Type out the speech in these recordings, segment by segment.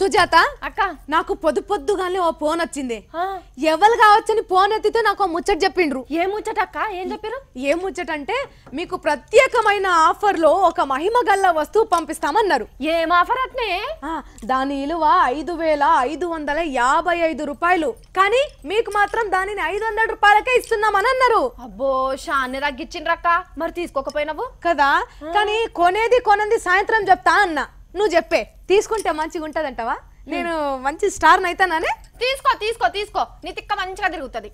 సుజాత అక్క నాకు పొద్దుగానే ఓ ఫోన్ వచ్చింది. ఎవరు కావచ్చని ఫోన్ ఎత్తితే నాకు ముచ్చట చెప్పిండ్రు. ఏ ముచ్చట అక్క? ఏం చెప్పారు? ఏ ముచ్చట అంటే మీకు ప్రత్యేకమైన ఆఫర్ లో ఒక మహిమ గల్ల వస్తువు పంపిస్తామన్నారు. ఏం ఆఫర్ అట్నే? దాని విలువ 5555 రూపాయలు, కానీ మీకు మాత్రం దానిని 500 రూపాయలకే ఇస్తున్నామని అన్నారు. అబ్బో షాన్ని తగ్గించిండ్రక్క, మరి తీసుకోకపోయినావు కదా. కానీ కొనేది సాయంత్రం చెప్తా అన్నా. నువ్వు చెప్పే, తీసుకుంటే మంచిగా ఉంటదంటావా? నేను మంచి స్టార్ నైతానే. తీసుకో నీ తిక్క మంచిగా తిరుగుతుంది.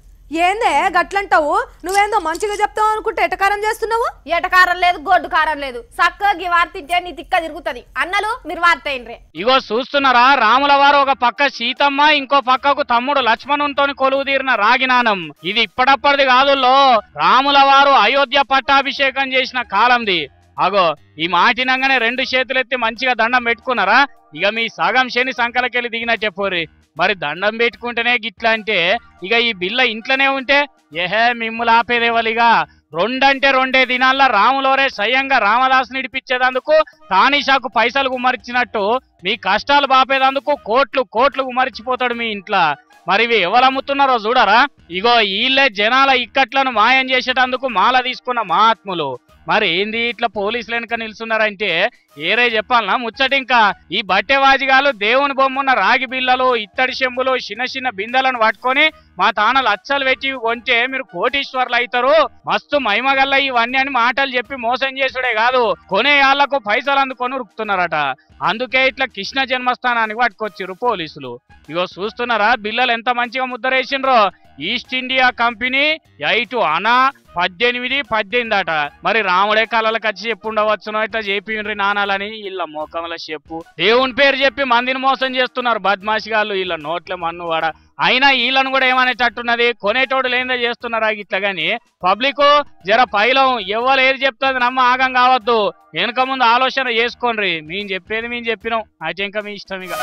ఏందే గట్లంటావు? నువ్వేందో మంచిగా చెప్తావు అనుకుంటే ఎటకారం చేస్తున్నావు. ఎటకారం లేదు, గొడ్డు కారం లేదు. చక్కగా వార్త తింటే నీ తిక్క తిరుగుతుంది. అన్నలు మీరు వార్త అయినరే. ఇగో చూస్తున్నారా, రాముల వారు ఒక పక్క సీతమ్మ, ఇంకో పక్కకు తమ్ముడు లక్ష్మణునితో కొలువు తీరిన రాగినానం. ఇది ఇప్పటప్పటిది కాదుల్లో, రాముల వారు అయోధ్య పట్టాభిషేకం చేసిన కాలంది. అగో ఈ మాటినంగానే 2 చేతులెత్తి మంచిగా దండం పెట్టుకున్నారా? ఇక మీ సగం శని సంకలకెళ్ళి దిగినట్టే పోరి. మరి దండం పెట్టుకుంటేనే గిట్లా అంటే ఇక ఈ బిల్ల ఇంట్లోనే ఉంటే ఏహే మిమ్ములు ఆపేదేవలిగా. 2 అంటే 2 దినాల్లో రాములోరే స్వయంగా రామదాసుని ఇడిపించేదందుకు తానీషాకు పైసలు గుమ్మరిచ్చినట్టు మీ కష్టాలు బాపేదందుకు కోట్లు గుమ్మరిచిపోతాడు మీ ఇంట్లో. మరి ఇవి ఎవరు అమ్ముతున్నారో చూడరా? ఇగో వీళ్ళే జనాల ఇక్కట్లను మాయం చేసేటందుకు మాల తీసుకున్న మహాత్ములు. మరి ఏంది ఇట్లా పోలీసులు వెనుక నిల్చున్నారంటే ఏరే చెప్పాలనా ముచ్చట. ఇంకా ఈ బట్టెవాజిగాలు దేవుని బొమ్మున్న రాగి బిల్లలు, ఇత్తడి చెంబులు, చిన్న బిందెలను పట్టుకొని మా తానలు అచ్చలు పెట్టి కొంటే మీరు కోటీశ్వర్లు అవుతారు, మస్తు మహిమగల్ల ఇవన్నీ అని మాటలు చెప్పి మోసం చేసుడే కాదు, కొనే వాళ్ళకు పైసలు అందుకొని ఉరుకుతున్నారట. అందుకే ఇట్లా కృష్ణ జన్మస్థానానికి పట్టుకొచ్చిర్రు పోలీసులు. ఇగో చూస్తున్నారా బిల్లలు ఎంత మంచిగా ముద్దరేసిండ్రో. ఈస్ట్ ఇండియా కంపెనీ 8 అనా 18 అట. మరి రాముడే కళలకు వచ్చి చెప్పుండవచ్చునో ఇట్లా చేపిండ్రి నానాలని వీళ్ళ మోకంలో చెప్పు. దేవుని పేరు చెప్పి మందిని మోసం చేస్తున్నారు బద్మాషిగాళ్ళు. వీళ్ళ నోట్ల మన్ను వాడ. అయినా వీళ్ళను కూడా ఏమనేటట్టున్నది, కొనేటోడు లేదే చేస్తున్నారా ఇట్లా. గాని పబ్లిక్ జర పైలం ఎవరు ఏది చెప్తుంది నమ్మ ఆగం కావద్దు. వెనక ముందు ఆలోచన చేసుకోండి. మేము చెప్పేది మేము చెప్పినాం, అయితే ఇంకా మీ ఇష్టం ఇక.